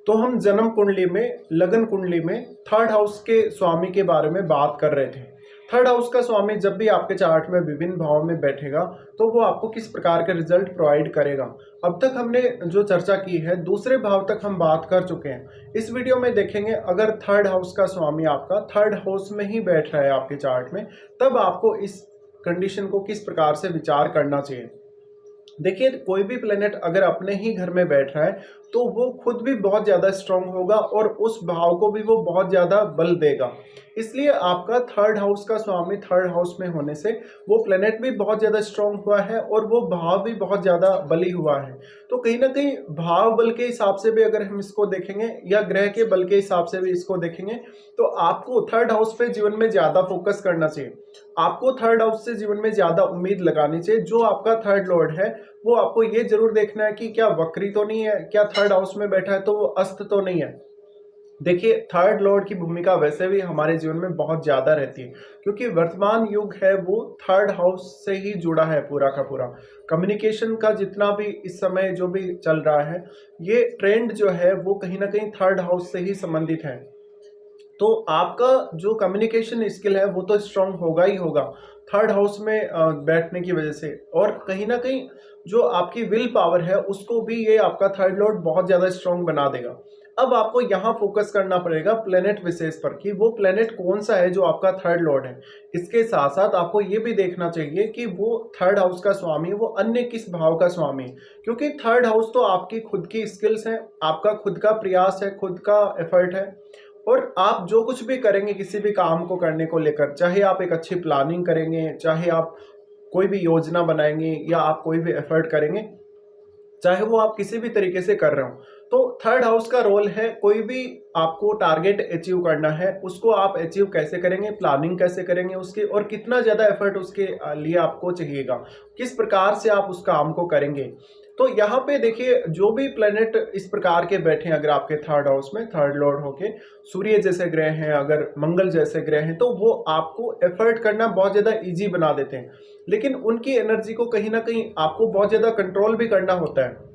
तो हम जन्म कुंडली में, लगन कुंडली में थर्ड हाउस के स्वामी के बारे में बात कर रहे थे। थर्ड हाउस का स्वामी जब भी आपके चार्ट में विभिन्न भाव में बैठेगा तो वो आपको किस प्रकार के रिजल्ट प्रोवाइड करेगा। अब तक हमने जो चर्चा की है दूसरे भाव तक हम बात कर चुके हैं। इस वीडियो में देखेंगे अगर थर्ड हाउस का स्वामी आपका थर्ड हाउस में ही बैठ रहा है आपके चार्ट में, तब आपको इस कंडीशन को किस प्रकार से विचार करना चाहिए। देखिए, कोई भी प्लेनेट अगर अपने ही घर में बैठ रहा है तो वो खुद भी बहुत ज़्यादा स्ट्रांग होगा और उस भाव को भी वो बहुत ज़्यादा बल देगा। इसलिए आपका थर्ड हाउस का स्वामी थर्ड हाउस में होने से वो प्लेनेट भी बहुत ज़्यादा स्ट्रांग हुआ है और वो भाव भी बहुत ज़्यादा बली हुआ है। तो कहीं ना कहीं भाव बल के हिसाब से भी अगर हम इसको देखेंगे या ग्रह के बल के हिसाब से भी इसको देखेंगे तो आपको थर्ड हाउस पे जीवन में ज़्यादा फोकस करना चाहिए। आपको थर्ड हाउस से जीवन में ज़्यादा उम्मीद लगानी चाहिए। जो आपका थर्ड लॉर्ड है वो आपको ये जरूर देखना है कि क्या वक्री तो नहीं है, क्या थर्ड हाउस में बैठा है तो वो अस्त तो नहीं है। देखिए, थर्ड लॉर्ड की भूमिका वैसे भी हमारे जीवन में बहुत ज्यादा रहती है क्योंकि वर्तमान युग है वो थर्ड हाउस से ही जुड़ा है पूरा का पूरा। कम्युनिकेशन का जितना भी इस समय जो भी चल रहा है, ये ट्रेंड जो है वो कहीं ना कहीं थर्ड हाउस से ही संबंधित है। तो आपका जो कम्युनिकेशन स्किल है वो तो स्ट्रांग होगा ही होगा थर्ड हाउस में बैठने की वजह से, और कहीं ना कहीं जो आपकी विल पावर है उसको भी ये आपका थर्ड लॉर्ड बहुत ज़्यादा स्ट्रांग बना देगा। अब आपको यहाँ फोकस करना पड़ेगा प्लेनेट विशेष पर कि वो प्लेनेट कौन सा है जो आपका थर्ड लॉर्ड है। इसके साथ साथ आपको ये भी देखना चाहिए कि वो थर्ड हाउस का स्वामी वो अन्य किस भाव का स्वामी है, क्योंकि थर्ड हाउस तो आपकी खुद की स्किल्स है, आपका खुद का प्रयास है, खुद का एफर्ट है। और आप जो कुछ भी करेंगे किसी भी काम को करने को लेकर, चाहे आप एक अच्छी प्लानिंग करेंगे, चाहे आप कोई भी योजना बनाएंगे या आप कोई भी एफर्ट करेंगे, चाहे वो आप किसी भी तरीके से कर रहे हो, तो थर्ड हाउस का रोल है कोई भी आपको टारगेट अचीव करना है उसको आप अचीव कैसे करेंगे, प्लानिंग कैसे करेंगे उसके, और कितना ज़्यादा एफर्ट उसके लिए आपको चाहिएगा, किस प्रकार से आप उस काम को करेंगे। तो यहाँ पे देखिए, जो भी प्लेनेट इस प्रकार के बैठे हैं अगर आपके थर्ड हाउस में थर्ड लॉर्ड होके, सूर्य जैसे ग्रह हैं, अगर मंगल जैसे ग्रह हैं, तो वो आपको एफर्ट करना बहुत ज़्यादा इजी बना देते हैं, लेकिन उनकी एनर्जी को कहीं ना कहीं आपको बहुत ज़्यादा कंट्रोल भी करना होता है।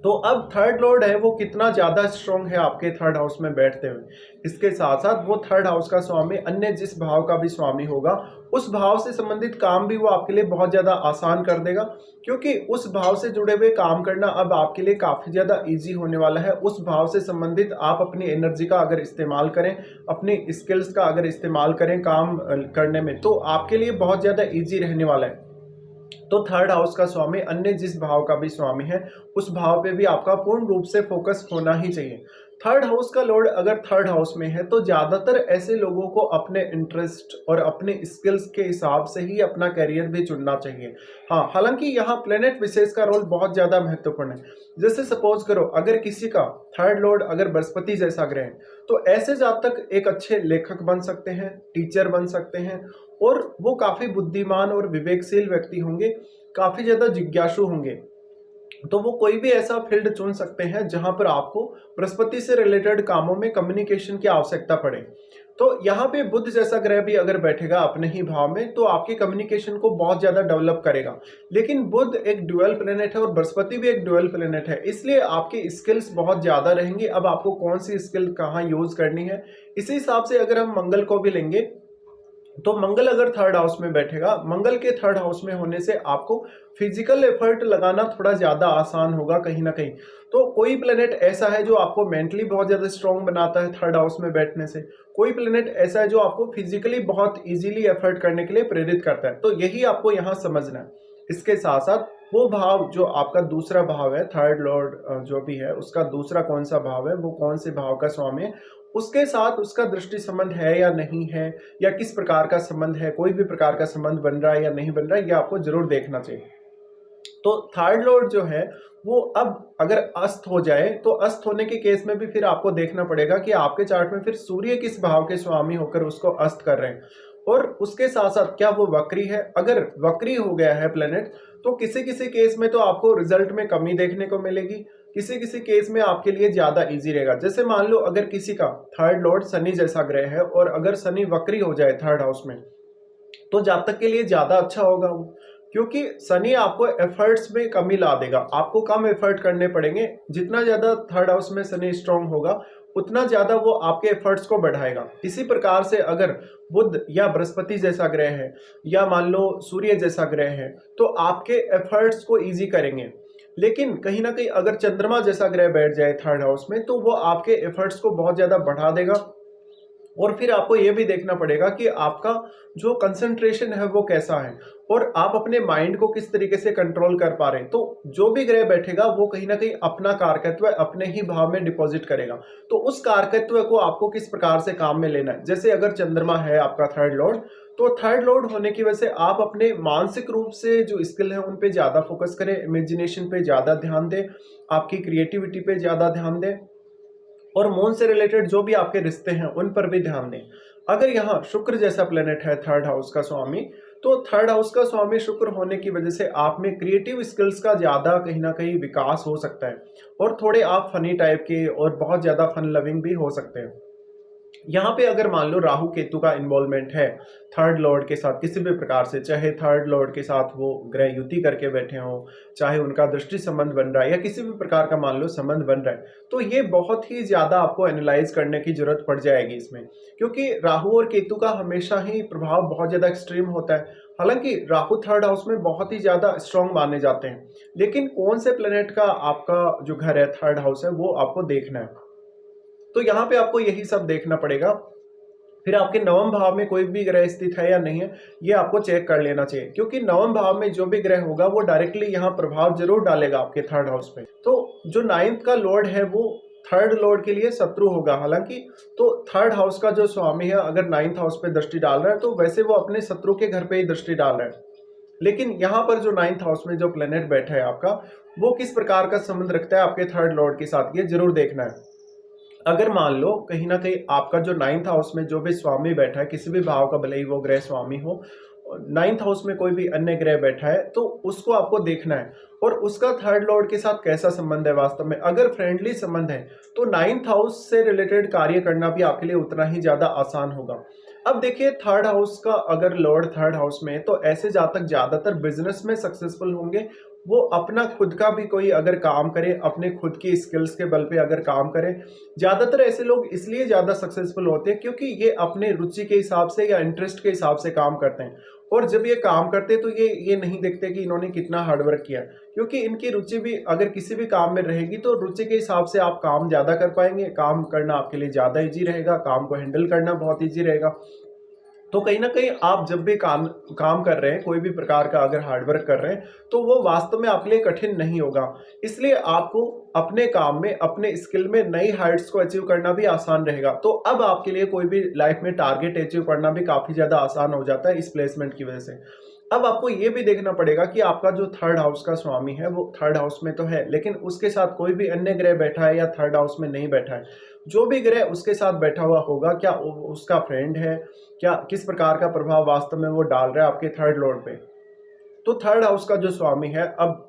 तो अब थर्ड लॉर्ड है वो कितना ज्यादा स्ट्रांग है आपके थर्ड हाउस में बैठते हुए, इसके साथ साथ वो थर्ड हाउस का स्वामी अन्य जिस भाव का भी स्वामी होगा उस भाव से संबंधित काम भी वो आपके लिए बहुत ज्यादा आसान कर देगा, क्योंकि उस भाव से जुड़े हुए काम करना अब आपके लिए काफी ज्यादा इजी होने वाला है। उस भाव से संबंधित आप अपनी एनर्जी का अगर इस्तेमाल करें, अपनी स्किल्स का अगर इस्तेमाल करें काम करने में, तो आपके लिए बहुत ज्यादा इजी रहने वाला है। तो थर्ड हाउस का स्वामी अन्य जिस भाव का भी स्वामी है उस भाव पे भी आपका पूर्ण रूप से फोकस होना ही चाहिए। थर्ड हाउस का लॉर्ड अगर थर्ड हाउस में है तो ज्यादातर ऐसे लोगों को अपने इंटरेस्ट और अपने स्किल्स के हिसाब से ही अपना करियर भी चुनना चाहिए। हाँ, हालांकि यहाँ प्लेनेट विशेष का रोल बहुत ज्यादा महत्वपूर्ण है। जैसे सपोज करो अगर किसी का थर्ड लॉर्ड अगर बृहस्पति जैसा ग्रह है तो ऐसे जातक एक अच्छे लेखक बन सकते हैं, टीचर बन सकते हैं, और वो काफी बुद्धिमान और विवेकशील व्यक्ति होंगे, काफी ज्यादा जिज्ञासु होंगे। तो वो कोई भी ऐसा फील्ड चुन सकते हैं जहां पर आपको बृहस्पति से रिलेटेड कामों में कम्युनिकेशन की आवश्यकता पड़े। तो यहाँ पे बुध जैसा ग्रह भी अगर बैठेगा अपने ही भाव में तो आपकी कम्युनिकेशन को बहुत ज्यादा डेवलप करेगा। लेकिन बुध एक ड्यूअल प्लेनेट है और बृहस्पति भी एक ड्यूअल प्लेनेट है, इसलिए आपकी स्किल्स बहुत ज्यादा रहेंगी। अब आपको कौन सी स्किल कहाँ यूज करनी है, इसी हिसाब से अगर हम मंगल को भी लेंगे तो मंगल अगर थर्ड हाउस में बैठेगा, मंगल के थर्ड हाउस में होने से आपको फिजिकल एफर्ट लगाना थोड़ा ज्यादा आसान होगा कहीं ना कहीं। तो कोई प्लेनेट ऐसा है जो आपको मेंटली बहुत ज्यादा स्ट्रांग बनाता है थर्ड हाउस में बैठने से, कोई प्लेनेट ऐसा है जो आपको फिजिकली बहुत इजीली एफर्ट करने के लिए प्रेरित करता है। तो यही आपको यहाँ समझना है। इसके साथ साथ वो भाव जो आपका दूसरा भाव है, थर्ड लॉर्ड जो भी है उसका दूसरा कौन सा भाव है, वो कौन से भाव का स्वामी है, उसके साथ उसका दृष्टि संबंध है या नहीं है, या किस प्रकार का संबंध है, कोई भी प्रकार का संबंध बन रहा है या नहीं बन रहा है, ये आपको जरूर देखना चाहिए। तो थर्ड लॉर्ड जो है वो अब अगर अस्त हो जाए तो अस्त होने के केस में भी फिर आपको देखना पड़ेगा कि आपके चार्ट में फिर सूर्य किस भाव के स्वामी होकर उसको अस्त कर रहे हैं, और उसके साथ साथ क्या वो वक्री है। अगर वक्री हो गया है प्लेनेट तो किसी किसी केस में तो आपको रिजल्ट में कमी देखने को मिलेगी, किसी किसी केस में आपके लिए ज्यादा इजी रहेगा। जैसे मान लो अगर किसी का थर्ड लॉर्ड शनि जैसा ग्रह है और अगर शनि वक्री हो जाए थर्ड हाउस में तो जातक के लिए ज्यादा अच्छा होगा वो, क्योंकि शनि आपको एफर्ट्स में कमी ला देगा, आपको कम एफर्ट करने पड़ेंगे। जितना ज़्यादा थर्ड हाउस में शनि स्ट्रांग होगा, उतना ज़्यादा वो आपके एफर्ट्स को बढ़ाएगा। इसी प्रकार से अगर बुध या बृहस्पति जैसा ग्रह है या मान लो सूर्य जैसा ग्रह है, तो आपके एफर्ट्स को ईजी करेंगे। लेकिन कहीं ना कहीं अगर चंद्रमा जैसा ग्रह बैठ जाए थर्ड हाउस में, तो वो आपके एफर्ट्स को बहुत ज़्यादा बढ़ा देगा। और फिर आपको ये भी देखना पड़ेगा कि आपका जो कंसंट्रेशन है वो कैसा है और आप अपने माइंड को किस तरीके से कंट्रोल कर पा रहे हैं। तो जो भी ग्रह बैठेगा वो कहीं ना कहीं अपना कारकत्व अपने ही भाव में डिपॉजिट करेगा। तो उस कारकत्व को आपको किस प्रकार से काम में लेना है। जैसे अगर चंद्रमा है आपका थर्ड लॉर्ड, तो थर्ड लॉर्ड होने की वजह से आप अपने मानसिक रूप से जो स्किल है उन पे ज़्यादा फोकस करें, इमेजिनेशन पे ज़्यादा ध्यान दें, आपकी क्रिएटिविटी पे ज़्यादा ध्यान दें और मून से रिलेटेड जो भी आपके रिश्ते हैं उन पर भी ध्यान दें। अगर यहाँ शुक्र जैसा प्लेनेट है थर्ड हाउस का स्वामी, तो थर्ड हाउस का स्वामी शुक्र होने की वजह से आप में क्रिएटिव स्किल्स का ज़्यादा कहीं ना कहीं विकास हो सकता है और थोड़े आप फनी टाइप के और बहुत ज़्यादा फन लविंग भी हो सकते हैं। यहाँ पे अगर मान लो राहु केतु का इन्वॉल्वमेंट है थर्ड लॉर्ड के साथ किसी भी प्रकार से, चाहे थर्ड लॉर्ड के साथ वो ग्रह युति करके बैठे हों, चाहे उनका दृष्टि संबंध बन रहा है या किसी भी प्रकार का मान लो संबंध बन रहा है, तो ये बहुत ही ज़्यादा आपको एनालाइज करने की जरूरत पड़ जाएगी इसमें। क्योंकि राहु और केतु का हमेशा ही प्रभाव बहुत ज़्यादा एक्सट्रीम होता है। हालांकि राहु थर्ड हाउस में बहुत ही ज़्यादा स्ट्रॉन्ग माने जाते हैं, लेकिन कौन से प्लेनेट का आपका जो घर है थर्ड हाउस है वो आपको देखना है। तो यहाँ पे आपको यही सब देखना पड़ेगा। फिर आपके नवम भाव में कोई भी ग्रह स्थित है या नहीं है, ये आपको चेक कर लेना चाहिए। क्योंकि नवम भाव में जो भी ग्रह होगा वो डायरेक्टली यहाँ प्रभाव जरूर डालेगा आपके थर्ड हाउस पे। तो जो नाइन्थ का लॉर्ड है वो थर्ड लॉर्ड के लिए शत्रु होगा हालांकि। तो थर्ड हाउस का जो स्वामी है अगर नाइन्थ हाउस पे दृष्टि डाल रहा है, तो वैसे वो अपने शत्रु के घर पे ही दृष्टि डाल रहा है। लेकिन यहाँ पर जो नाइन्थ हाउस में जो प्लेनेट बैठा है आपका, वो किस प्रकार का संबंध रखता है आपके थर्ड लॉर्ड के साथ, ये जरूर देखना है। अगर मान लो कहीं ना कहीं आपका जो नाइन्थ हाउस में जो भी स्वामी बैठा है, किसी भी भाव का भले ही वो ग्रह स्वामी हो, नाइन्थ हाउस में कोई भी अन्य ग्रह बैठा है, तो उसको आपको देखना है और उसका थर्ड लॉर्ड के साथ कैसा संबंध है वास्तव में। अगर फ्रेंडली संबंध है तो नाइन्थ हाउस से रिलेटेड कार्य करना भी आपके लिए उतना ही ज्यादा आसान होगा। अब देखिए थर्ड हाउस का अगर लॉर्ड थर्ड हाउस में है, तो ऐसे जातक ज्यादातर बिजनेस में सक्सेसफुल होंगे। वो अपना खुद का भी कोई अगर काम करे, अपने खुद की स्किल्स के बल पे अगर काम करे, ज्यादातर ऐसे लोग इसलिए ज्यादा सक्सेसफुल होते हैं क्योंकि ये अपने रुचि के हिसाब से या इंटरेस्ट के हिसाब से काम करते हैं। और जब ये काम करते हैं तो ये नहीं देखते कि इन्होंने कितना हार्डवर्क किया, क्योंकि इनकी रुचि भी अगर किसी भी काम में रहेगी तो रुचि के हिसाब से आप काम ज्यादा कर पाएंगे, काम करना आपके लिए ज्यादा इजी रहेगा, काम को हैंडल करना बहुत इजी रहेगा। तो कहीं ना कहीं आप जब भी काम कर रहे हैं, कोई भी प्रकार का अगर हार्डवर्क कर रहे हैं, तो वो वास्तव में आपके लिए कठिन नहीं होगा। इसलिए आपको अपने काम में, अपने स्किल में नई हाइट्स को अचीव करना भी आसान रहेगा। तो अब आपके लिए कोई भी लाइफ में टारगेट अचीव करना भी काफी ज्यादा आसान हो जाता है इस प्लेसमेंट की वजह से। अब आपको ये भी देखना पड़ेगा कि आपका जो थर्ड हाउस का स्वामी है वो थर्ड हाउस में तो है, लेकिन उसके साथ कोई भी अन्य ग्रह बैठा है या थर्ड हाउस में नहीं बैठा है। जो भी ग्रह उसके साथ बैठा हुआ होगा, क्या उसका फ्रेंड है, क्या किस प्रकार का प्रभाव वास्तव में वो डाल रहा है आपके थर्ड लॉर्ड पे। तो थर्ड हाउस का जो स्वामी है, अब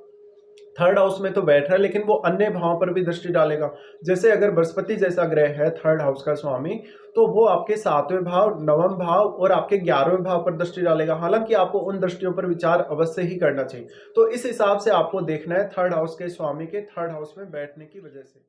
थर्ड हाउस में तो बैठ रहा है लेकिन वो अन्य भाव पर भी दृष्टि डालेगा। जैसे अगर बृहस्पति जैसा ग्रह है थर्ड हाउस का स्वामी, तो वो आपके सातवें भाव, नवम भाव और आपके 11वें भाव पर दृष्टि डालेगा। हालांकि आपको उन दृष्टियों पर विचार अवश्य ही करना चाहिए। तो इस हिसाब से आपको देखना है थर्ड हाउस के स्वामी के थर्ड हाउस में बैठने की वजह से।